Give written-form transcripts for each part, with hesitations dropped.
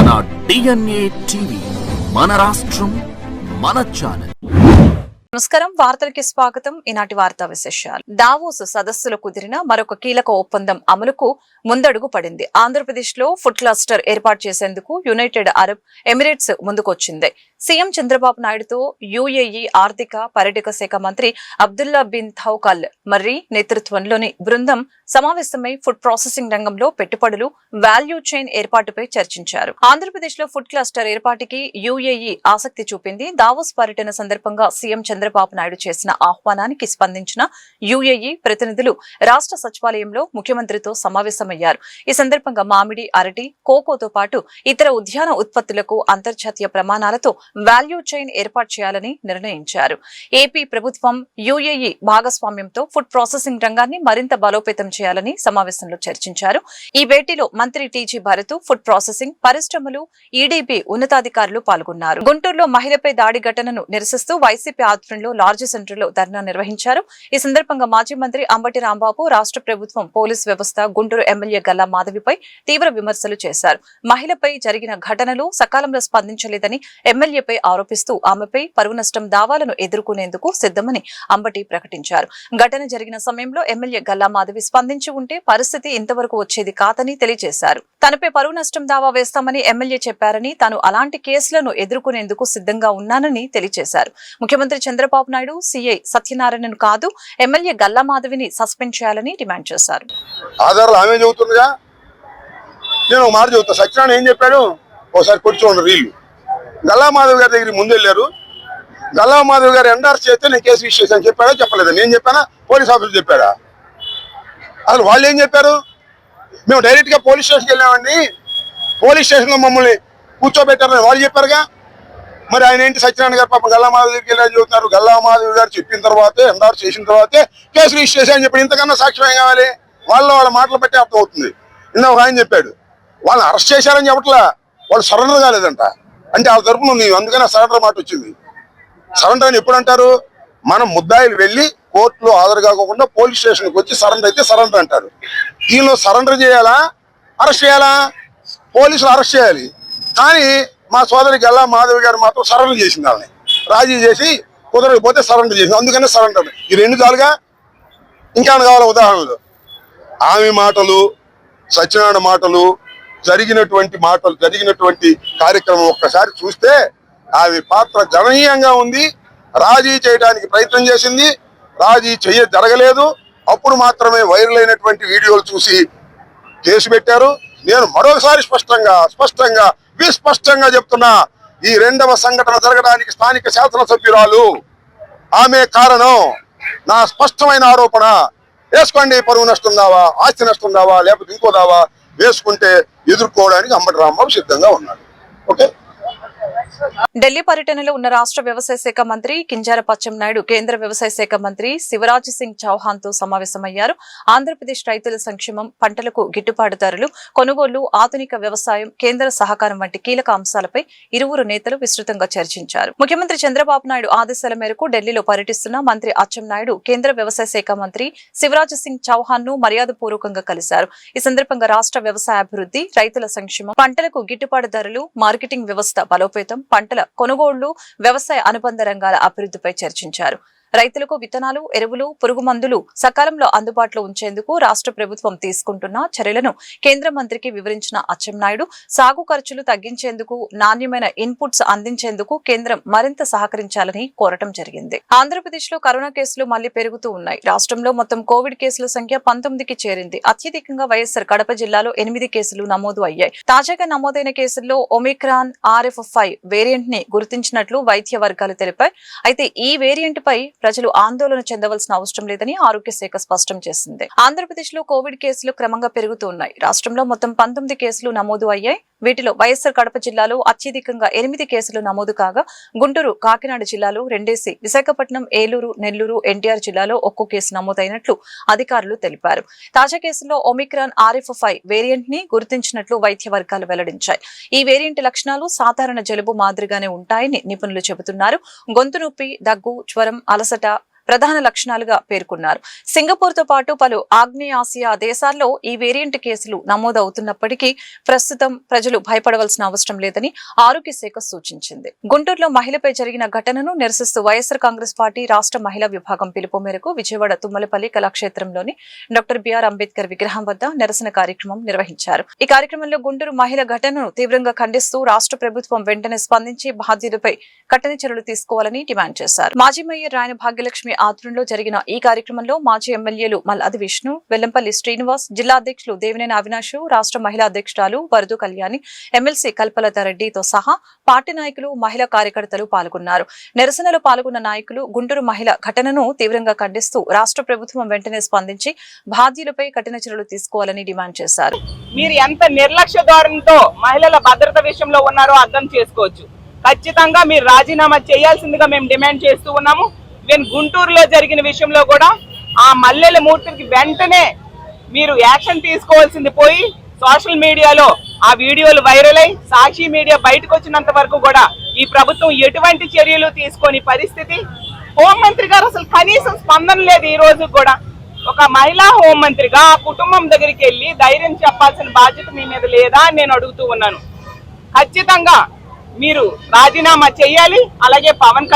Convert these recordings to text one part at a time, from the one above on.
మన DNA TV, మన రాష్ట్రం, మన ఛానల్. నమస్కారం, వార్తలకి స్వాగతం. ఈనాటి వార్తా విశేషాలు. దావోస్ సదస్సులో కుదిరిన మరొక కీలక ఒప్పందం అమలుకు ముందడుగు పడింది. ఆంధ్రప్రదేశ్ లో ఫుడ్ క్లస్టర్ ఏర్పాటు చేసేందుకు యునైటెడ్ అరబ్ ఎమిరేట్స్ ముందుకొచ్చింది. సీఎం చంద్రబాబు నాయుడుతో యుఏఈ ఆర్థిక పర్యాటక శాఖ మంత్రి అబ్దుల్లా బిన్ థౌకల్ మర్రి నేతృత్వంలోని బృందం సమావేశమై ఫుడ్ ప్రాసెసింగ్ రంగంలో పెట్టుబడులు, వాల్యూ చైన్ ఏర్పాటుపై చర్చించారు. ఆంధ్రప్రదేశ్ లో ఫుడ్ క్లస్టర్ ఏర్పాటుకి యుఏఈ ఆసక్తి చూపింది. దావోస్ పర్యటన సందర్భంగా సీఎం చంద్రబాబు నాయుడు చేసిన ఆహ్వానానికి స్పందించిన యుఏఈ ప్రతినిధులు రాష్ట్ర సచివాలయంలో ముఖ్యమంత్రితో సమావేశమయ్యారు. ఈ సందర్భంగా మామిడి, అరటి, కోకోతో పాటు ఇతర ఉద్యాన ఉత్పత్తులకు అంతర్జాతీయ ప్రమాణాలతో వాల్యూ చైన్ ఏర్పాటు చేయాలని నిర్ణయించారు. ఏపీ ప్రభుత్వం యుఏఈ భాగస్వామ్యంతో ఫుడ్ ప్రాసెసింగ్ రంగాన్ని మరింత బలోపేతం చేయాలని సమావేశంలో చర్చించారు. ఈ భేటీలో మంత్రి టీజీ భరత్, ఫుడ్ ప్రాసెసింగ్ పరిశ్రమలు, ఈడీబీ ఉన్నతాధికారులు పాల్గొన్నారు. గుంటూరులో మహిళపై దాడి ఘటనను నిరసిస్తూ వైసీపీ ఆధ్వర్యంలో లార్జ్ సెంటర్లో ధర్నా నిర్వహించారు. ఈ సందర్భంగా మాజీ మంత్రి అంబటి రాంబాబు, రాష్ట్ర ప్రభుత్వం, పోలీస్ వ్యవస్థ, గుంటూరు ఎమ్మెల్యే గల్లా మాధవిపై తీవ్ర విమర్శలు చేశారు. మహిళపై జరిగిన ఘటనలు సకాలంలో స్పందించలేదని ఎమ్మెల్యేపై ఆరోపిస్తూ ఆమెపై పరువు నష్టం దావాలను ఎదుర్కొనేందుకు సిద్ధమని అంబటి ప్రకటించారు. ఘటన జరిగిన సమయంలో ఎమ్మెల్యే గల్లా మాధవి స్పందించి ఉంటే పరిస్థితి ఇంతవరకు వచ్చేది కాదని తెలియజేశారు. తనపై పరువు నష్టం దావా వేస్తామని ఎమ్మెల్యే చెప్పారని, తాను అలాంటి కేసులను ఎదుర్కొనేందుకు సిద్ధంగా ఉన్నానని తెలియజేశారు. ముఖ్యమంత్రి చంద్రబాబు నాయుడు సీఐ సత్యనారాయణను కాదు, ఎమ్మెల్యే గల్లా మాధవిని సస్పెండ్ చేయాలని డిమాండ్ చేశారు. సత్యనారాయణ ఏం చెప్పాడు, ఒకసారి కూర్చోండి. రీళ్లు గల్లా మాధవ్ గారి దగ్గర ముందు వెళ్ళారు. గల్లా మాధవ్ గారు ఎండార్స్ చేస్తే నేను కేసు రిజిస్టర్ చేశాను చెప్పాడా చెప్పలేదా? నేను చెప్పానా, పోలీస్ ఆఫీసర్ చెప్పాడా? అసలు వాళ్ళు ఏం చెప్పారు? మేము డైరెక్ట్ గా పోలీస్ స్టేషన్కి వెళ్ళామండి, పోలీస్ స్టేషన్ లో మమ్మల్ని కూర్చోబెట్టారని వాళ్ళు చెప్పారుగా. మరి ఆయన ఏంటి సత్యనారాయణ గారు పాపం గల్లా మాధవ్ దగ్గరికి వెళ్ళని చెబుతున్నారు. గల్లా మాధవ్ గారు చెప్పిన తర్వాతే, ఎండార్స్ చేసిన తర్వాతే కేసు రిజిస్టర్ చేశాను చెప్పి ఇంతకన్నా సాక్ష్యం ఏం కావాలి? వాళ్ళ మాటలు బట్టి అర్థం అవుతుంది. నిన్న ఒక ఆయన చెప్పాడు వాళ్ళని అరెస్ట్ చేశారని చెప్పట్లా, వాళ్ళు సరెండర్ కాలేదంట. అంటే వాళ్ళ తరపున ఉంది, అందుకనే సరెండర్ మాట వచ్చింది. సరెండర్ అని ఎప్పుడు అంటారు? మనం ముద్దాయిలు వెళ్ళి కోర్టులో హాజరు కాకుండా పోలీస్ స్టేషన్కి వచ్చి సరెండర్ అయితే సరెండర్ అంటారు. దీనిలో సరెండర్ చేయాలా, అరెస్ట్ చేయాలా? పోలీసులు అరెస్ట్ చేయాలి. కానీ మా సోదరి గల్లా మాధవి గారు మాత్రం సరెండర్ చేసింది. వాళ్ళని రాజీ చేసి కుదరకపోతే సరెండర్ చేసింది, అందుకనే సరెండర్. ఈ రెండు చాలుగా, ఇంకేమైనా కావాలా ఉదాహరణలు? ఆమె మాటలు, సత్యనారాయణ మాటలు, జరిగినటువంటి కార్యక్రమం ఒక్కసారి చూస్తే ఆమె పాత్ర గణనీయంగా ఉంది. రాజీ చేయడానికి ప్రయత్నం చేసింది, రాజీ జరగలేదు. అప్పుడు మాత్రమే వైరల్ అయినటువంటి వీడియోలు చూసి కేసు పెట్టారు. నేను మరొకసారి స్పష్టంగా విస్పష్టంగా చెప్తున్నా, ఈ రెండవ సంఘటన జరగడానికి స్థానిక శాసనసభ్యురాలు ఆమె కారణం. నా స్పష్టమైన ఆరోపణ. వేసుకోండి, పరువు నష్టం దావా, ఆస్తి నష్టం దావా, లేకపోతే ఇంకో దావా వేసుకుంటే ఎదుర్కోవడానికి అంబటి రాంబాబు సిద్ధంగా ఉన్నాడు. ఓకే. ఢిల్లీ పర్యటనలో ఉన్న రాష్ట్ర వ్యవసాయ శాఖ మంత్రి కింజరాపు అచ్చెన్నాయుడు కేంద్ర వ్యవసాయ శాఖ మంత్రి శివరాజ్ సింగ్ చౌహాన్ తో సమావేశమయ్యారు. ఆంధ్రప్రదేశ్ రైతుల సంక్షేమం, పంటలకు గిట్టుబాటు ధరలు, కొనుగోలు, ఆధునిక వ్యవసాయం, కేంద్ర సహకారం వంటి కీలక అంశాలపై ఇరువురు నేతలు విస్తృతంగా చర్చించారు. ముఖ్యమంత్రి చంద్రబాబు నాయుడు ఆదేశాల మేరకు ఢిల్లీలో పర్యటిస్తున్న మంత్రి అచ్చెన్నాయుడు కేంద్ర వ్యవసాయ శాఖ మంత్రి శివరాజ్ సింగ్ చౌహాన్ ను మర్యాదపూర్వకంగా కలిశారు. ఈ సందర్భంగా రాష్ట్ర వ్యవసాయ అభివృద్ధి, రైతుల సంక్షేమం, పంటలకు గిట్టుబాటు ధరలు, మార్కెటింగ్ వ్యవస్థ బలోపేతం, పంటల కొనుగోళ్లు, వ్యవసాయ అనుబంధ రంగాల అభివృద్ధిపై చర్చించారు. రైతులకు విత్తనాలు, ఎరువులు, పురుగు మందులు సకాలంలో అందుబాటులో ఉంచేందుకు రాష్ట్ర ప్రభుత్వం తీసుకుంటున్న చర్యలను కేంద్ర మంత్రికి వివరించిన అచ్చెన్నాయుడు సాగు ఖర్చులు తగ్గించేందుకు, నాణ్యమైన ఇన్పుట్స్ అందించేందుకు కేంద్రం మరింత సహకరించాలని కోరటం జరిగింది. ఆంధ్రప్రదేశ్ లో కరోనా కేసులు మళ్లీ పెరుగుతూ ఉన్నాయి. రాష్ట్రంలో మొత్తం కోవిడ్ కేసుల సంఖ్య 19కి చేరింది. అత్యధికంగా వైఎస్ఆర్ కడప జిల్లాలో 8 కేసులు నమోదు అయ్యాయి. తాజాగా నమోదైన కేసుల్లో ఒమిక్రాన్ RF5 వేరియంట్ ని గుర్తించినట్లు వైద్య వర్గాలు తెలిపాయి. అయితే ఈ వేరియంట్ పై ప్రజలు ఆందోళన చెందవలసిన అవసరం లేదని ఆరోగ్య శాఖ స్పష్టం చేసింది. ఆంధ్రప్రదేశ్ లో కోవిడ్ కేసులు క్రమంగా పెరుగుతూ ఉన్నాయి. రాష్ట్రంలో మొత్తం 19 కేసులు నమోదు అయ్యాయి. వీటిలో వైఎస్ఆర్ కడప జిల్లాలో అత్యధికంగా 8 కేసులు నమోదు కాగా, గుంటూరు, కాకినాడ జిల్లాలో 2, విశాఖపట్నం, ఏలూరు, నెల్లూరు, ఎన్టీఆర్ జిల్లాలో 1 కేసు నమోదైనట్లు అధికారులు తెలిపారు. తాజా కేసుల్లో ఒమిక్రాన్ RF5 వేరియంట్ ని గుర్తించినట్లు వైద్య వర్గాలు వెల్లడించాయి. ఈ వేరియంట్ లక్షణాలు సాధారణ జలుబు మాదిరిగానే ఉంటాయని నిపుణులు చెబుతున్నారు. గొంతు నొప్పి, దగ్గు, జ్వరం, అలసట, ప్రధాన లక్షణాలుగా పేర్కొన్నారు. సింగపూర్ తో పాటు పలు ఆగ్నేయాసియా దేశాల్లో ఈ వేరియంట్ కేసులు నమోదవుతున్నప్పటికీ ప్రస్తుతం ప్రజలు భయపడవలసిన అవసరం లేదని ఆరోగ్య శాఖ సూచించింది. గుంటూరులో మహిళపై జరిగిన ఘటనను నిరసిస్తూ వైఎస్ఆర్ కాంగ్రెస్ పార్టీ రాష్ట్ర మహిళా విభాగం పిలుపు మేరకు విజయవాడ తుమ్మలపల్లి కళాక్షేత్రంలోని డాక్టర్ బిఆర్ అంబేద్కర్ విగ్రహం వద్ద నిరసన కార్యక్రమం నిర్వహించారు. ఈ కార్యక్రమంలో గుంటూరు మహిళ ఘటనను తీవ్రంగా ఖండిస్తూ రాష్ట్ర ప్రభుత్వం వెంటనే స్పందించి బాధితులపై కఠిన చర్యలు తీసుకోవాలని డిమాండ్ చేశారు. మాజీ మేయర్ రాయన భాగ్యలక్ష్మి ఆధ్వర్యంలో జరిగిన ఈ కార్యక్రమంలో మాజీ ఎమ్మెల్యేలు మల్లాది విష్ణు, వెల్లంపల్లి శ్రీనివాస్, జిల్లా అధ్యక్షులు దేవినేని అవినాష్, రాష్ట్ర మహిళా అధ్యక్షురాలు వరదు కళ్యాణి, ఎమ్మెల్సీ కల్పలత రెడ్డితో సహా పార్టీ నాయకులు, మహిళా కార్యకర్తలు పాల్గొన్నారు. నిరసనలో పాల్గొన్న నాయకులు గుంటూరు మహిళ ఘటనను తీవ్రంగా ఖండిస్తూ రాష్ట్ర ప్రభుత్వం వెంటనే స్పందించి బాధ్యులపై కఠిన చర్యలు తీసుకోవాలని డిమాండ్ చేశారు. మీరు ఎంత నిర్లక్ష్య ధోరణితో మహిళల భద్రత విషయంలో ఉన్నారో అర్థం చేసుకోవచ్చు. ఖచ్చితంగా మీరు రాజీనామా చేయాల్సిందిగా మేము డిమాండ్ చేస్తూ ఉన్నాము. ఈవెన్ గుంటూరులో జరిగిన విషయంలో కూడా ఆ మల్లెల మూర్తికి వెంటనే మీరు యాక్షన్ తీసుకోవాల్సింది పోయి సోషల్ మీడియాలో ఆ వీడియోలు వైరల్ అయి సాక్షి మీడియా బయటకు వచ్చినంత వరకు కూడా ఈ ప్రభుత్వం ఎటువంటి చర్యలు తీసుకొని పరిస్థితి. హోంమంత్రి గారు అసలు కనీసం స్పందన లేదు. ఈ రోజు కూడా ఒక మహిళా హోంమంత్రిగా ఆ కుటుంబం దగ్గరికి వెళ్ళి ధైర్యం చెప్పాల్సిన బాధ్యత మీ మీద లేదా అని నేను అడుగుతూ ఉన్నాను. ఖచ్చితంగా మీరు రాజీనామా చేయాలి. అలాగే పవన్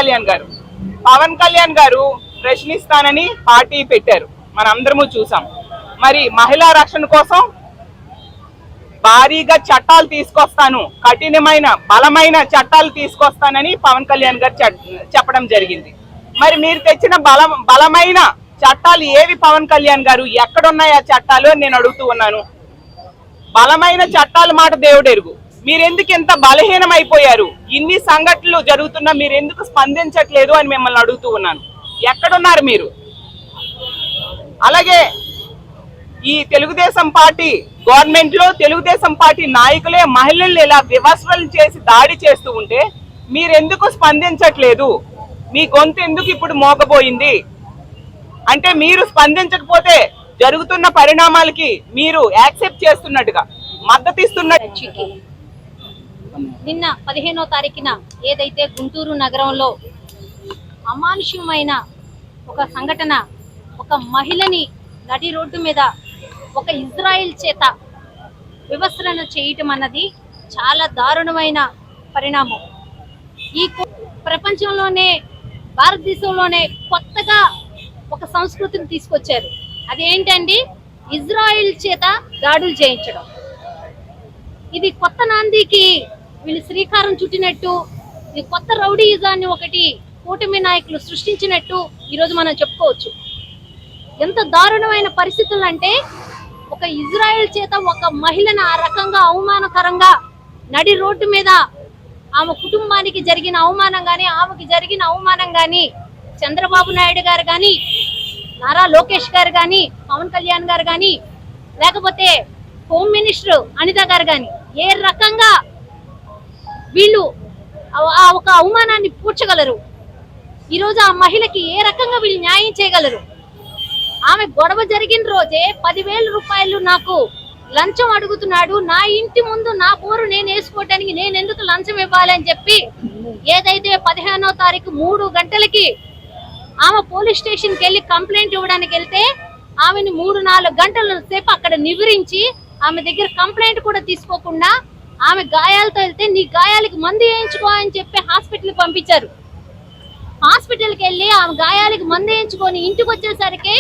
కళ్యాణ్ గారు ప్రశ్నిస్తానని పార్టీ పెట్టారు, మనందరము చూసాం. మరి మహిళా రక్షణ కోసం భారీగా చట్టాలు తీసుకొస్తాను, కఠినమైన బలమైన చట్టాలు తీసుకొస్తానని పవన్ కళ్యాణ్ గారు చెప్పడం జరిగింది. మరి మీరు తెచ్చిన బలమైన చట్టాలు ఏవి పవన్ కళ్యాణ్ గారు? ఎక్కడున్నాయి ఆ చట్టాలు అని నేను అడుగుతూ ఉన్నాను. బలమైన చట్టాల మాట దేవుడెరుగు. మీరెందుకు ఇంత బలహీనం అయిపోయారు? ఇన్ని సంఘటనలు జరుగుతున్నా మీరెందుకు స్పందించట్లేదు అని మిమ్మల్ని అడుగుతూ ఉన్నాను. ఎక్కడున్నారు మీరు? అలాగే ఈ తెలుగుదేశం పార్టీ గవర్నమెంట్ లో తెలుగుదేశం పార్టీ నాయకులే మహిళల్ని ఇలా వివస్వలు చేసి దాడి చేస్తూ ఉంటే మీరెందుకు స్పందించట్లేదు? మీ గొంతు ఎందుకు ఇప్పుడు మోగబోయింది? అంటే మీరు స్పందించకపోతే జరుగుతున్న పరిణామాలకి మీరు యాక్సెప్ట్ చేస్తున్నట్టుగా, మద్దతు ఇస్తున్నట్టు. నిన్న 15వ తారీఖున ఏదైతే గుంటూరు నగరంలో అమానుష్యమైన ఒక సంఘటన, ఒక మహిళని నడి రోడ్డు మీద ఒక ఇజ్రాయిల్ చేత వివస్త్రణ చేయటం అన్నది చాలా దారుణమైన పరిణామం. ఈ ప్రపంచంలోనే భారతదేశంలోనే కొత్తగా ఒక సంస్కృతిని తీసుకొచ్చారు. అదేంటండి? ఇజ్రాయిల్ చేత దాడులు చేయించడం. ఇది కొత్త నాందికి వీళ్ళు శ్రీకారం చుట్టినట్టు, ఇది కొత్త రౌడీయిజాన్ని ఒకటి కూటమి నాయకులు సృష్టించినట్టు ఈరోజు మనం చెప్పుకోవచ్చు. ఎంత దారుణమైన పరిస్థితులు అంటే, ఒక ఇజ్రాయెల్ చేత ఒక మహిళను ఆ రకంగా అవమానకరంగా నడి రోడ్డు మీద ఆమె కుటుంబానికి జరిగిన అవమానం కానీ, ఆమెకి జరిగిన అవమానం కానీ చంద్రబాబు నాయుడు గారు కానీ, నారా లోకేష్ గారు కానీ, పవన్ కళ్యాణ్ గారు కానీ, లేకపోతే హోమ్ మినిస్టర్ అనిత గారు కానీ ఏ రకంగా వీళ్ళు ఆ ఒక అవమానాన్ని పూడ్చగలరు? ఈరోజు ఆ మహిళకి ఏ రకంగా వీళ్ళు న్యాయం చేయగలరు? ఆమె గొడవ జరిగిన రోజే 10,000 రూపాయలు నాకు లంచం అడుగుతున్నాడు, నా ఇంటి ముందు నా బోరు నేను వేసుకోవటానికి నేను ఎందుకు లంచం ఇవ్వాలి అని చెప్పి ఏదైతే 15వ తారీఖు 3 గంటలకి ఆమె పోలీస్ స్టేషన్కి వెళ్ళి కంప్లైంట్ ఇవ్వడానికి వెళ్తే ఆమెను 3-4 గంటల సేపు అక్కడ నివిరించి ఆమె దగ్గర కంప్లైంట్ కూడా తీసుకోకుండా ఆమె గాయాలతో వెళ్తే నీ గాయాలకి మందు వేయించుకో అని చెప్పి హాస్పిటల్కి పంపించారు. హాస్పిటల్కి వెళ్ళి ఆమె గాయాలకి మందు వేయించుకొని ఇంటికి వచ్చేసరికి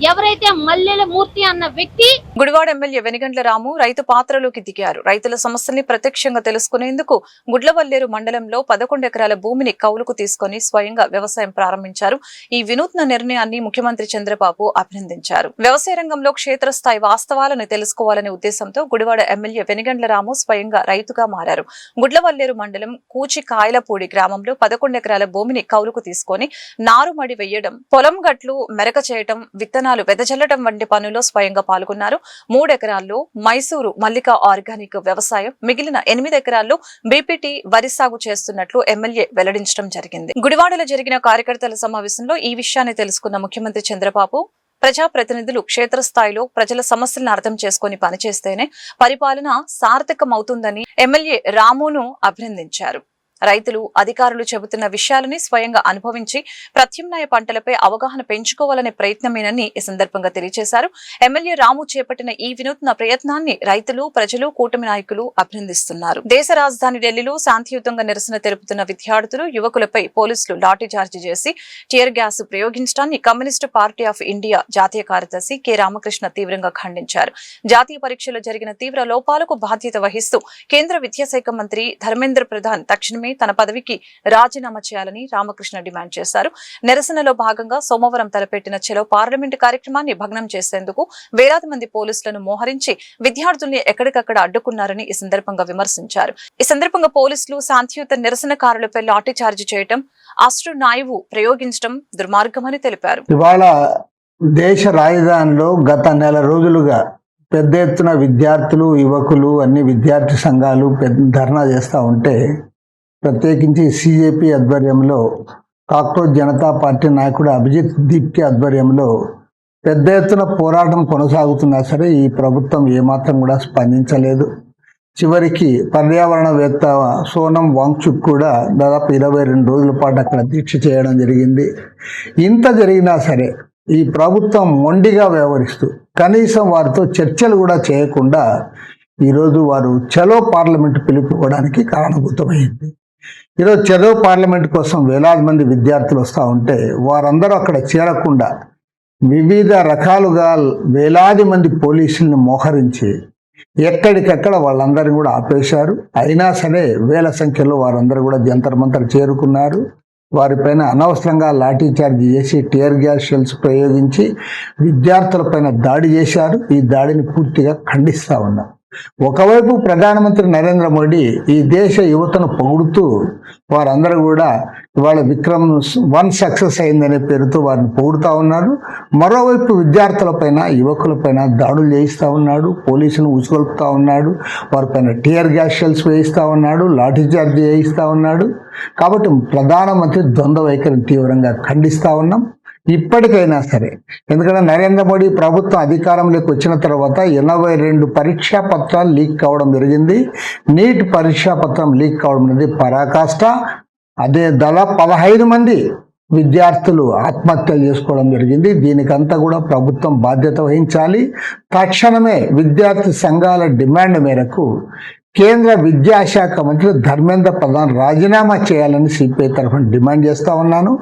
ఎవరైతే మల్లెల మూర్తి అన్న వ్యక్తి గుడివాడ ఎమ్మెల్యే వెనిగండ్ల రాము రైతు పాత్రలోకి దిగారు. రైతుల సమస్యల్ని ప్రత్యక్షంగా తెలుసుకునేందుకు గుడ్లవల్లేరు మండలంలో 11 ఎకరాల భూమిని కౌలుకు తీసుకుని స్వయంగా వ్యవసాయం ప్రారంభించారు. ఈ వినూత్న నిర్ణయాన్ని ముఖ్యమంత్రి చంద్రబాబు అభినందించారు. వ్యవసాయ రంగంలో క్షేత్రస్థాయి వాస్తవాలను తెలుసుకోవాలనే ఉద్దేశంతో గుడివాడ ఎమ్మెల్యే వెనిగండ్ల రాము స్వయంగా రైతుగా మారారు. గుడ్లవల్లేరు మండలం కూచికాయలపూడి గ్రామంలో 11 ఎకరాల భూమిని కౌలుకు తీసుకుని నారుమడి వేయడం, పొలం గట్లు మెరక చేయడం, విత్తనాలు వెదజల్లడం వంటి పనుల్లో స్వయంగా పాల్గొన్నారు. 3 ఎకరాల్లో మైసూరు మల్లిక ఆర్గానిక్ వ్యవసాయం, మిగిలిన 8 ఎకరాల్లో బీపీటీ వరి సాగు చేస్తున్నట్లు ఎమ్మెల్యే వెల్లడించడం జరిగింది. గుడివాడలో జరిగిన కార్యకర్తల సమావేశంలో ఈ విషయాన్ని తెలుసుకున్న ముఖ్యమంత్రి చంద్రబాబు, ప్రజాప్రతినిధులు క్షేత్రస్థాయిలో ప్రజల సమస్యలను అర్థం చేసుకుని పనిచేస్తేనే పరిపాలన సార్థకమవుతుందని ఎమ్మెల్యే రామును అభినందించారు. రైతులు అధికారులు చెబుతున్న విషయాలని స్వయంగా అనుభవించి ప్రత్యామ్నాయ పంటలపై అవగాహన పెంచుకోవాలనే ప్రయత్నమేనని ఈ సందర్భంగా తెలియజేశారు. ఎమ్మెల్యే రాము చేపట్టిన ఈ వినూత్న ప్రయత్నాన్ని రైతులు, ప్రజలు, కూటమి నాయకులు అభినందిస్తున్నారు. దేశ రాజధాని ఢిల్లీలో శాంతియుతంగా నిరసన తెలుపుతున్న విద్యార్థులు, యువకులపై పోలీసులు లాఠీచార్జి చేసి టియర్ గ్యాస్ ప్రయోగించడాన్ని కమ్యూనిస్టు పార్టీ ఆఫ్ ఇండియా జాతీయ కార్యదర్శి కె రామకృష్ణ తీవ్రంగా ఖండించారు. జాతీయ పరీక్షలో జరిగిన తీవ్ర లోపాలకు బాధ్యత వహిస్తూ కేంద్ర విద్యాశాఖ మంత్రి ధర్మేంద్ర ప్రధాన్ తక్షణమే తన పదవికి రాజీనామా చేయాలని రామకృష్ణ డిమాండ్ చేశారు. నిరసనలో భాగంగా సోమవారం తలపెట్టిన చలో పార్లమెంటు కార్యక్రమాన్ని భగ్నం చేసేందుకు వేలాది మంది పోలీసులను మోహరించి విద్యార్థుల్ని ఎక్కడికక్కడ అడ్డుకున్నారని ఈ సందర్భంగా విమర్శించారు. ఈ సందర్భంగా పోలీసులు శాంతియుత నిరసనకారులపై లాఠీచార్జి చేయడం, అశ్రు నాయువు ప్రయోగించడం దుర్మార్గమని తెలిపారు. ఇవాళ దేశ రాజధానిలో గత నెల రోజులుగా పెద్ద ఎత్తున విద్యార్థులు, యువకులు, అన్ని విద్యార్థి సంఘాలు ధర్నా చేస్తూ ఉంటే, ప్రత్యేకించి సిజేపీ ఆధ్వర్యంలో కాక్రోచ్ జనతా పార్టీ నాయకుడు అభిజిత్ దీప్కే ఆధ్వర్యంలో పెద్ద ఎత్తున పోరాటం కొనసాగుతున్నా సరే ఈ ప్రభుత్వం ఏమాత్రం కూడా స్పందించలేదు. చివరికి పర్యావరణవేత్త సోనం వాంగ్చుక్ కూడా దాదాపు 22 రోజుల పాటు అక్కడ దీక్ష చేయడం జరిగింది. ఇంత జరిగినా సరే ఈ ప్రభుత్వం మొండిగా వ్యవహరిస్తూ కనీసం వారితో చర్చలు కూడా చేయకుండా ఈరోజు వారు చలో పార్లమెంటు పిలుపుకోవడానికి కారణభూతమైంది. ఈరోజు చలో పార్లమెంట్ కోసం వేలాది మంది విద్యార్థులు వస్తూ ఉంటే వారందరూ అక్కడ చేరకుండా వివిధ రకాలుగా వేలాది మంది పోలీసుల్ని మోహరించి ఎక్కడికక్కడ వాళ్ళందరినీ కూడా ఆపేశారు. అయినా సరే వేల సంఖ్యలో వారందరూ కూడా జంతర్ మంతర్ చేరుకున్నారు. వారిపైన అనవసరంగా లాఠీచార్జ్ చేసి టియర్ గ్యాస్ షెల్స్ ప్రయోగించి విద్యార్థులపైన దాడి చేశారు. ఈ దాడిని పూర్తిగా ఖండిస్తూ ఉన్నాం. ఒకవైపు ప్రధానమంత్రి నరేంద్ర మోడీ ఈ దేశ యువతను పొగుడుతూ వారందరూ కూడా ఇవాళ విక్రమ్-1 సక్సెస్ అయిందనే పేరుతో వారిని పొగుడుతూ ఉన్నారు. మరోవైపు విద్యార్థులపైన, యువకులపైన దాడులు చేయిస్తూ ఉన్నాడు, పోలీసులను ఉసుగొల్పుతూ ఉన్నాడు, వారిపైన టియర్ గ్యాస్ షెల్స్ వేయిస్తూ ఉన్నాడు, లాఠీచార్జ్ చేయిస్తూ ఉన్నాడు. కాబట్టి ప్రధానమంత్రి ద్వంద్వ వైఖరిని తీవ్రంగా ఖండిస్తూ ఉన్నాం. ఇప్పటికైనా సరే, ఎందుకంటే నరేంద్ర మోడీ ప్రభుత్వం అధికారంలోకి వచ్చిన తర్వాత 82 పరీక్షా పత్రాలు లీక్ కావడం జరిగింది. నీట్ పరీక్షా పత్రం లీక్ కావడం అనేది పరాకాష్ట. అదే దాదాపు 15 మంది విద్యార్థులు ఆత్మహత్యలు చేసుకోవడం జరిగింది. దీనికంతా కూడా ప్రభుత్వం బాధ్యత వహించాలి. తక్షణమే విద్యార్థి సంఘాల డిమాండ్ మేరకు కేంద్ర విద్యాశాఖ మంత్రి ధర్మేంద్ర ప్రధాన్ రాజీనామా చేయాలని సిపిఐ తరఫున డిమాండ్ చేస్తూ ఉన్నాను.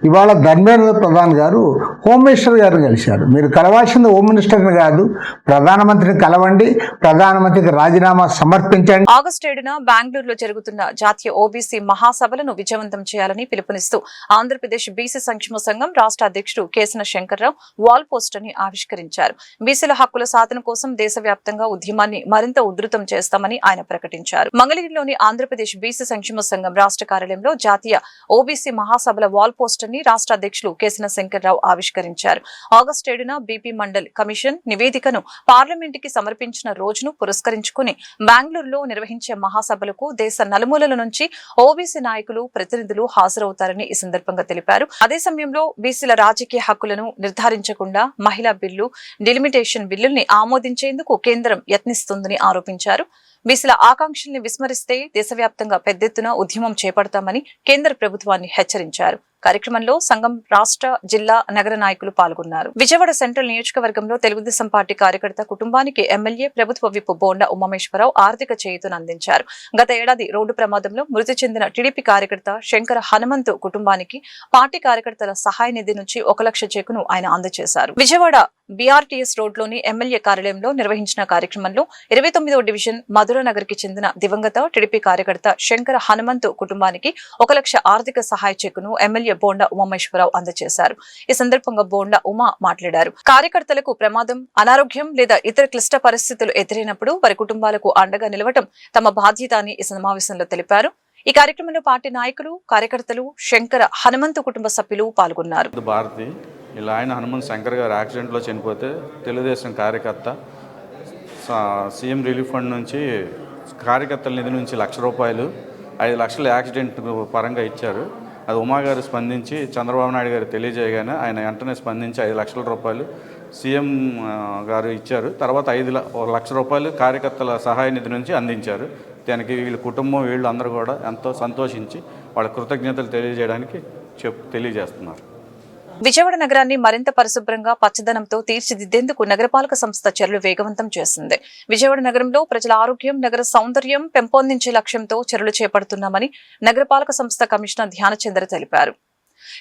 ఇవాళ ధర్మేంద్ర ప్రధాన్ గారు హోమ్ మినిస్టర్ గారిని కలిశారు. మీరు కలవాల్సింది హోమ్ మినిస్టర్ని కాదు, ప్రధానమంత్రిని కలవండి, ప్రధానమంత్రికి రాజీనామా సమర్పించండి. ఆగస్టు 7న బెంగళూరులో జరుగుతున్న జాతీయ ఓబీసీ మహాసభలను విజయవంతం చేయాలని పిలుపునిస్తూ ఆంధ్రప్రదేశ్ బీసీ సంక్షేమ సంఘం రాష్ట్ర అధ్యక్షుడు కేసన శంకర్రావు వాల్ పోస్టర్ ని ఆవిష్కరించారు. బీసీల హక్కుల సాధన కోసం దేశవ్యాప్తంగా ఉద్యమాన్ని మరింత ఉధృతం చేస్తామని ఆయన ప్రకటించారు. మంగళగిరిలోని ఆంధ్రప్రదేశ్ బీసీ సంక్షేమ సంఘం రాష్ట్ర కార్యాలయంలో జాతీయ ఓబీసీ మహాసభల వాల్ పోస్టర్ ని రాష్ట్ర అధ్యక్షులు కేసన శంకర్రావు ఆవిష్కరించారు. ఆగస్టు 7న బీపీ మండల్ కమిషన్ నివేదికను పార్లమెంట్ కి సమర్పించిన రోజును పురస్కరించుకుని బెంగళూరులో నిర్వహించే మహాసభలకు దేశ నలుమూలల నుంచి ఓబీసీ నాయకులు, ప్రతినిధులు హాజరవుతారని ఈ సందర్భంగా తెలిపారు. అదే సమయంలో బీసీల రాజకీయ హక్కులను నిర్ధారించకుండా మహిళా బిల్లు, డిలిమిటేషన్ బిల్లుల్ని ఆమోదించేందుకు కేంద్రం యత్నిస్తుందని ఆరోపించారు. బీసీల ఆకాంక్షల్ని విస్మరిస్తే దేశవ్యాప్తంగా పెద్ద ఎత్తున ఉద్యమం చేపడతామని కేంద్ర ప్రభుత్వాన్ని హెచ్చరించారు. కార్యక్రమంలో సంఘం రాష్ట్ర, జిల్లా, నగర నాయకులు పాల్గొన్నారు. విజయవాడ సెంట్రల్ నియోజకవర్గంలో తెలుగుదేశం పార్టీ కార్యకర్త కుటుంబానికి ఎమ్మెల్యే, ప్రభుత్వ విప్ బోండా ఉమామేశ్వరరావు ఆర్థిక చేయూతను అందించారు. గత ఏడాది రోడ్డు ప్రమాదంలో మృతి చెందిన టీడీపీ కార్యకర్త శంకర హనుమంతు కుటుంబానికి పార్టీ కార్యకర్తల సహాయ నిధి నుంచి 1 లక్ష చెక్కును ఆయన అందజేశారు. విజయవాడ బీఆర్టీఎస్ రోడ్లోని ఎమ్మెల్యే కార్యాలయంలో నిర్వహించిన కార్యక్రమంలో 29వ డివిజన్ మధురనగర్ కి చెందిన దివంగత టీడీపీ కార్యకర్త శంకర హనుమంతు కుటుంబానికి 1 లక్ష ఆర్థిక సహాయ చెక్కును ఎమ్మెల్యే బోండా ఉమామేశ్వరరావు అందజేశారు. ఈ సందర్భంగా బోండా ఉమా మాట్లాడారు. కార్యకర్తలకు ప్రమాదం, అనారోగ్యం లేదా ఇతర క్లిష్ట పరిస్థితులు ఎదురైనప్పుడు వారి కుటుంబాలకు అండగా నిలవటం తమ బాధ్యత అని ఈ సమావేశంలో తెలిపారు. ఈ కార్యక్రమంలో పార్టీ నాయకులు, కార్యకర్తలు, శంకర హనుమంతు కుటుంబ సభ్యులు పాల్గొన్నారు. భారతి ఇలా ఆయన హనుమంత్ శంకర్ గారు యాక్సిడెంట్లో చనిపోతే తెలుగుదేశం కార్యకర్త సీఎం రిలీఫ్ ఫండ్ నుంచి కార్యకర్తల నిధి నుంచి 1 లక్ష రూపాయలు 5 లక్షలు యాక్సిడెంట్ పరంగా ఇచ్చారు. అది ఉమా గారు స్పందించి చంద్రబాబు నాయుడు గారు తెలియజేయగానే ఆయన వెంటనే స్పందించి 5 లక్షల రూపాయలు సీఎం గారు ఇచ్చారు. తర్వాత 1 లక్ష రూపాయలు కార్యకర్తల సహాయ నిధి నుంచి అందించారు. దానికి వీళ్ళ కుటుంబం వీళ్ళు అందరూ కూడా ఎంతో సంతోషించి వాళ్ళ కృతజ్ఞతలు తెలియజేయడానికి తెలియజేస్తున్నారు. విజయవాడ నగరాన్ని మరింత పరిశుభ్రంగా పచ్చదనంతో తీర్చిదిద్దేందుకు నగరపాలక సంస్థ చర్యలు వేగవంతం చేసింది. విజయవాడ నగరంలో ప్రజల ఆరోగ్యం, నగర సౌందర్యం పెంపొందించే లక్ష్యంతో చర్యలు చేపడుతున్నామని నగరపాలక సంస్థ కమిషనర్ ధ్యానచంద్ర తెలిపారు.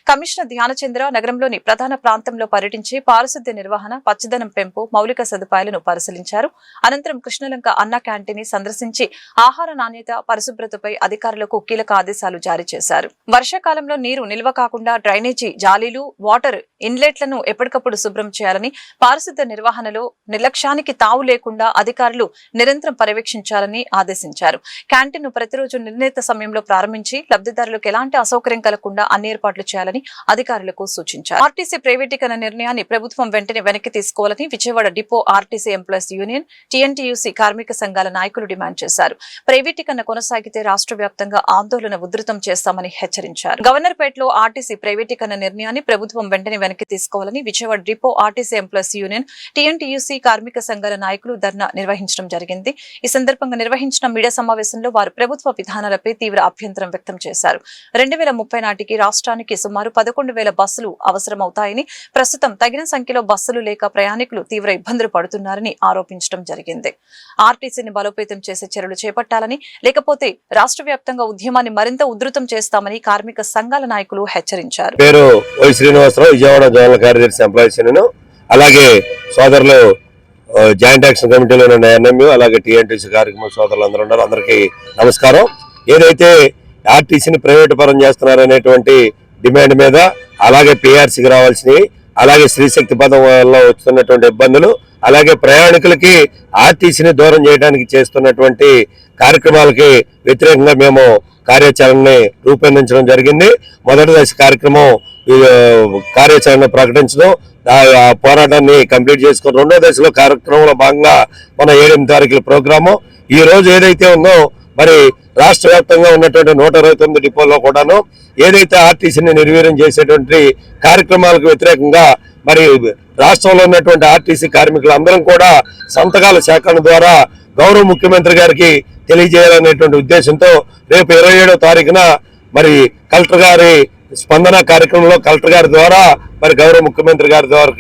కమిషనర్ ధ్యానచంద్ర నగరంలోని ప్రధాన ప్రాంతంలో పర్యటించి పారిశుద్ధ్య నిర్వహణ, పచ్చదనం పెంపు, మౌలిక సదుపాయాలను పరిశీలించారు. అనంతరం కృష్ణలంక అన్న క్యాంటీన్ సందర్శించి ఆహార నాణ్యత, పరిశుభ్రతపై అధికారులకు కీలక ఆదేశాలు జారీ చేశారు. వర్షాకాలంలో నీరు నిల్వ కాకుండా డ్రైనేజీ జాలీలు, వాటర్ ఇన్లెట్లను ఎప్పటికప్పుడు శుభ్రం చేయాలని, పారిశుద్ధ్య నిర్వహణలో నిర్లక్ష్యానికి తావు లేకుండా అధికారులు నిరంతరం పర్యవేక్షించాలని ఆదేశించారు. క్యాంటీన్ ను ప్రతిరోజు నిర్ణీత సమయంలో ప్రారంభించి లబ్ధిదారులకు ఎలాంటి అసౌకర్యం కలగకుండా అన్ని ఏర్పాట్లు చేయాలని అధికారులకు సూచించారు. ఆర్టీసీ ప్రైవేటీకరణ నిర్ణయాన్ని ప్రభుత్వం వెంటనే వెనక్కి తీసుకోవాలని Vijayawada depot RTC employees union, TNTUC కార్మిక సంఘాల నాయకులు డిమాండ్ చేశారు. ప్రైవేటీకరణ కొనసాగితే రాష్ట్ర వ్యాప్తంగా ఆందోళన ఉధృతం చేస్తామని హెచ్చరించారు. గవర్నర్పేటలో ఆర్టీసీ ప్రైవేటీకరణ నిర్ణయాన్ని ప్రభుత్వం వెంటనే వెనక్కి తీసుకోవాలని Vijayawada depot RTC employees union, TNTUC కార్మిక సంఘాల నాయకులు ధర్నా నిర్వహించడం జరిగింది. ఈ సందర్భంగా నిర్వహించిన మీడియా సమావేశంలో వారు ప్రభుత్వ విధానాలపై తీవ్ర అభ్యంతరం వ్యక్తం చేశారు. 2030 నాటికి రాష్ట్రానికి సుమారు 11,000 బస్సులు అవసరమవుతాయని, ప్రస్తుతం తగిన సంఖ్యలో బస్సులు లేక ప్రయాణికులు తీవ్ర ఇబ్బందులు పడుతున్నారని ఆరోపించడం జరిగింది. ఆర్టీసీని బలోపేతం చేసే చర్యలు చేపట్టాలని, లేకపోతే రాష్ట్ర వ్యాప్తంగా ఉద్యమాన్ని మరింత ఉధృతం చేస్తామని కార్మిక సంఘాల నాయకులు హెచ్చరించారు. పేరు వై శ్రీనివాసరావు, విజయవాడ జనరల్ కార్యదర్శి ఎంప్లాయీస్ యూనియన్. అలాగే సోదరులు జాయింట్ యాక్షన్ కమిటీలో ఎన్ఎంయు, అలాగే టీఎన్టీసీ కార్యక్రమ సోదరులు అందరూ ఉన్నారు. అందరికీ నమస్కారం. ఏదైతే ఆర్టీసీని ప్రైవేటు పరం చేస్తున్నారనేటువంటి డిమాండ్ మీద, అలాగే పిఆర్సీకి రావాల్సినవి, అలాగే స్త్రీశక్తి పథకం వల్ల వస్తున్నటువంటి ఇబ్బందులు, అలాగే ప్రయాణికులకి ఆర్టీసీని దూరం చేయడానికి చేస్తున్నటువంటి కార్యక్రమాలకి వ్యతిరేకంగా మేము కార్యాచరణని రూపొందించడం జరిగింది. మొదటి దశ కార్యక్రమం కార్యాచరణ ప్రకటించడం, ఆ పోరాటాన్ని కంప్లీట్ చేసుకుని రెండో దశలో కార్యక్రమంలో భాగంగా మన 7-8 తారీఖుల ప్రోగ్రాము ఈ రోజు ఏదైతే ఉందో, మరి రాష్ట్ర వ్యాప్తంగా ఉన్నటువంటి 129 డిపోల్లో కూడాను ఏదైతే ఆర్టీసీని నిర్వీర్యం చేసేటువంటి కార్యక్రమాలకు వ్యతిరేకంగా మరి రాష్ట్రంలో ఉన్నటువంటి ఆర్టీసీ కార్మికులందరం కూడా సంతకాల సేకరణ ద్వారా గౌరవ ముఖ్యమంత్రి గారికి తెలియజేయాలనేటువంటి ఉద్దేశంతో రేపు 27వ తారీఖున మరి కలెక్టర్ గారి స్పందన కార్యక్రమంలో కలెక్టర్ గారి ద్వారా మరి గౌరవ ముఖ్యమంత్రి గారి ద్వారా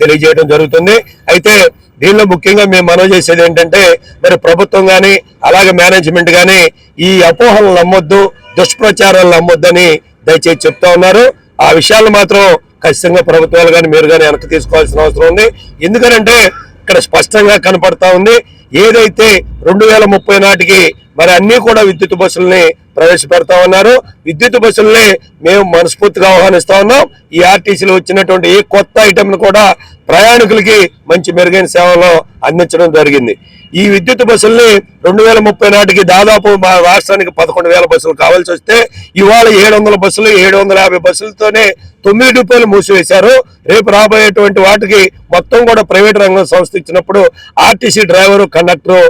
తెలియజేయడం జరుగుతుంది. అయితే దీనిలో ముఖ్యంగా మేము మనవి చేసేది ఏంటంటే, మరి ప్రభుత్వం కానీ అలాగే మేనేజ్మెంట్ కానీ ఈ అపోహలను నమ్మొద్దు, దుష్ప్రచారాలు నమ్మొద్దని దయచేసి చెప్తా ఉన్నారు. ఆ విషయాలు మాత్రం ఖచ్చితంగా ప్రభుత్వాలు కానీ మీరు కానీ వెనక్కి తీసుకోవాల్సిన అవసరం ఉంది. ఎందుకంటే ఇక్కడ స్పష్టంగా కనపడతా ఉంది, ఏదైతే 2030 నాటికి మరి అన్ని కూడా విద్యుత్ బస్సుల్ని ప్రవేశపెడతా ఉన్నారు. విద్యుత్ బస్సుల్ని మేము మనస్ఫూర్తిగా ఆహ్వానిస్తా ఉన్నాం. ఈ ఆర్టీసీలో వచ్చినటువంటి ఏ కొత్త ఐటెంను కూడా ప్రయాణికులకి మంచి మెరుగైన సేవలు అందించడం జరిగింది. ఈ విద్యుత్ బస్సుల్ని 2030 నాటికి దాదాపు మా రాష్ట్రానికి 11,000 బస్సులు కావాల్సి వస్తే ఇవాళ 700 బస్సులు 750 బస్సులతోనే 9 డిపోలు మూసివేశారు. రేపు రాబోయేటువంటి వాటికి మొత్తం కూడా ప్రైవేట్ రంగం సంస్థ ఇచ్చినప్పుడు ఆర్టీసీ డ్రైవరు, కండక్టరు,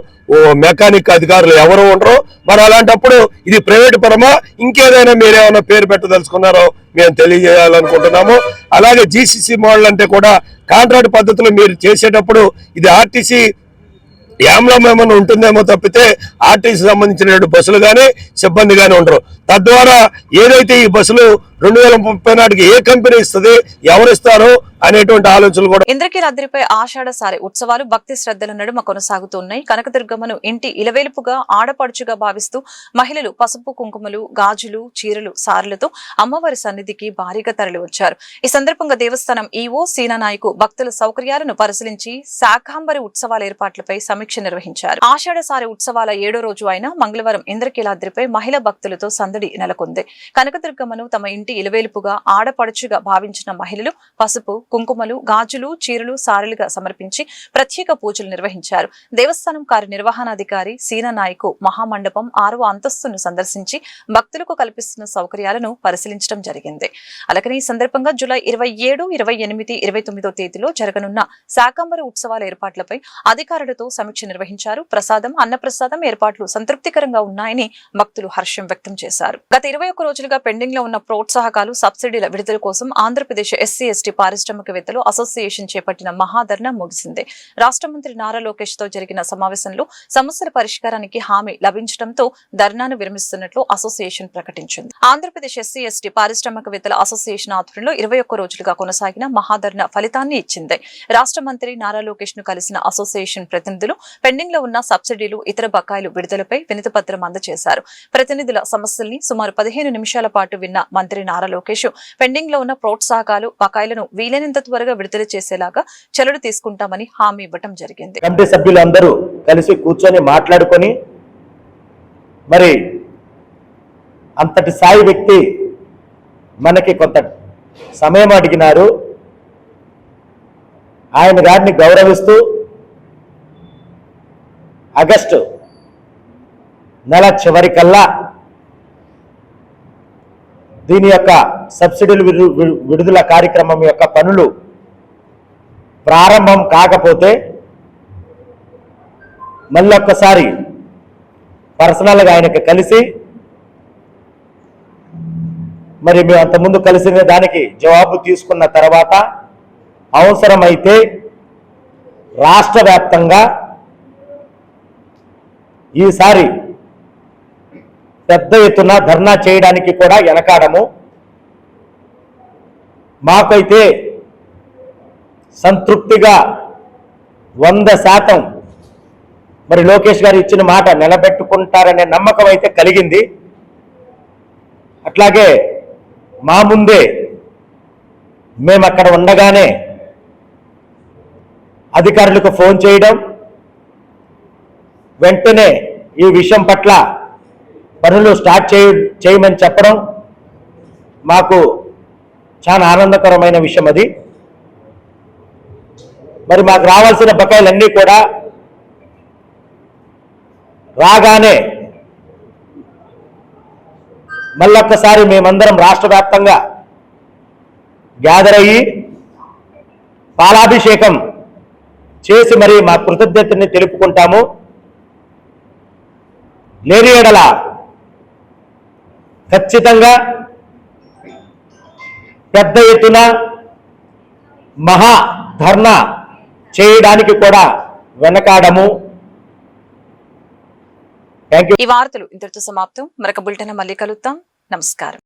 మెకానిక్ అధికారులు ఎవరు ఉండరు. మరి అలాంటప్పుడు ఇది ప్రైవేట్ పరమా, ఇంకేదైనా మీరేమైనా పేరు పెట్టదలుచుకున్నారో మేము తెలియజేయాలనుకుంటున్నాము. అలాగే జీసీసీ మోడల్ అంటే కూడా కాంట్రాక్ట్ పద్ధతిలో మీరు చేసేటప్పుడు ఇది ఆర్టీసీ యాంలో ఏమన్నా ఉంటుందేమో తప్పితే ఆర్టీసీ సంబంధించిన బస్సులు కానీ సిబ్బంది కానీ ఉండరు. తద్వారా ఏదైతే ఈ బస్సులు 2030 నాటికి ఏ కంపెనీ ఇస్తుంది, ఎవరిస్తారు అనేటువంటి ఆలోచనలు కూడా. ఇంద్రకీలాద్రిపై ఆషాఢ సారె ఉత్సవాలు భక్తి శ్రద్ధల నడుమ కొనసాగుతున్నాయి. కనకదుర్గమ్మను ఇంటి ఇలవేలుపుగా, ఆడపడుచుగా భావిస్తూ మహిళలు పసుపు కుంకుమలు, గాజులు, చీరలు, సారెలతో అమ్మవారి సన్నిధికి భారీగా తరలి వచ్చారు. ఈ సందర్భంగా దేవస్థానం ఈవో సీనానాయకు భక్తుల సౌకర్యాలను పరిశీలించి శాకాంబరి ఉత్సవాల ఏర్పాట్లపై సమీక్ష నిర్వహించారు. ఆషాఢ సారె ఉత్సవాల 7వ రోజు అయిన మంగళవారం ఇంద్రకీలాద్రిపై మహిళా భక్తులతో సందడి నెలకొంది. కనకదుర్గమ్మను తమ ఇంటి ఇలవేలుపుగా, ఆడపడుచుగా భావించిన మహిళలు పసుపు, కుంకుమలు, గాజులు, చీరలు, సారెలుగా సమర్పించి ప్రత్యేక పూజలు నిర్వహించారు. దేవస్థానం కార్యనిర్వహణాధికారి సీనానాయకు మహామండపం 6వ అంతస్తును సందర్శించి భక్తులకు కల్పిస్తున్న సౌకర్యాలను పరిశీలించడం జరిగింది. అలాగే ఈ సందర్భంగా జూలై 27, 28, 29వ తేదీలో జరగనున్న శాకాంబరి ఉత్సవాల ఏర్పాట్లపై అధికారులతో సమీక్ష నిర్వహించారు. ప్రసాదం, అన్నప్రసాదం ఏర్పాట్లు సంతృప్తికరంగా ఉన్నాయని భక్తులు హర్షం వ్యక్తం చేశారు. గత 21 రోజులుగా పెండింగ్ లో ఉన్న ప్రోత్సాహ ప్రోత్సాహకాలు సబ్సిడీల విడుదల కోసం ఆంధ్రప్రదేశ్ ఎస్సీ ఎస్టీ పారిశ్రామికవేత్తలు అసోసియేషన్ చేపట్టిన మహాధర్నా ముగిసింది. రాష్ట్ర మంత్రి నారా లోకేష్ తో జరిగిన సమావేశంలో సమస్యల పరిష్కారానికి హామీ లభించడంతో ధర్నాను విరమిస్తున్నట్లు అసోసియేషన్ ప్రకటించింది. ఆంధ్రప్రదేశ్ ఎస్సీ ఎస్టీ పారిశ్రామికవేత్తల అసోసియేషన్ ఆధ్వర్యంలో 21 రోజులుగా కొనసాగిన మహాధర్నా ఫలితాన్ని ఇచ్చింది. రాష్ట్ర మంత్రి నారా లోకేష్ ను కలిసిన అసోసియేషన్ ప్రతినిధులు పెండింగ్ లో ఉన్న సబ్సిడీలు ఇతర బకాయిలు విడుదలపై వినతిపత్రం అందజేశారు. ప్రతినిధుల సమస్యల్ని సుమారు 15 నిమిషాల పాటు విన్న మంత్రి నారా లోకేష్ పెండింగ్ లో ఉన్న ప్రోత్సాహకాలు బకాయిలను వీలైనంత త్వరగా విడుదల చేసేలాగా చర్యలు తీసుకుంటామని హామీ ఇవ్వడం జరిగింది. కమిటీ సభ్యులందరూ కలిసి కూర్చొని మాట్లాడుకొని మరి అంతటి స్థాయి వ్యక్తి మనకి కొంత సమయం అడిగినారు. ఆయన గారిని గౌరవిస్తూ ఆగస్టు నెల చివరికల్లా దీని యొక్క సబ్సిడీలు విడుదల కార్యక్రమం యొక్క పనులు ప్రారంభం కాకపోతే మళ్ళొక్కసారి పర్సనల్గా ఆయనకి కలిసి మరి మేము అంతకుముందు కలిసిన దానికి జవాబు తీసుకున్న తర్వాత అవసరమైతే రాష్ట్ర వ్యాప్తంగా ఈసారి పెద్ద ఎత్తున ధర్నా చేయడానికి కూడా వెనకాడము. మాకైతే సంతృప్తిగా 100% మరి లోకేష్ గారు ఇచ్చిన మాట నిలబెట్టుకుంటారనే నమ్మకం అయితే కలిగింది. అట్లాగే మా ముందే మేము అక్కడ ఉండగానే అధికారులకు ఫోన్ చేయడం, వెంటనే ఈ విషయం పట్ల పనులు స్టార్ట్ చేయమని చెప్పడం మాకు చాలా ఆనందకరమైన విషయం. అది మరి మాకు రావాల్సిన బకాయిలన్నీ కూడా రాగానే మళ్ళొక్కసారి మేమందరం రాష్ట్ర వ్యాప్తంగా గ్యాదర్ అయ్యి పాలాభిషేకం చేసి మరి మా కృతజ్ఞతని తెలుపుకుంటాము. లేని ఎడల ఖచ్చితంగా పెద్ద ఎత్తున మహా ధర్నా చేయడానికి కూడా వెనకాడము. ఈ వార్తలు ఇంతటితో సమాప్తం. మరొక బులెటిన్ మళ్ళీ కలుద్దాం. నమస్కారం.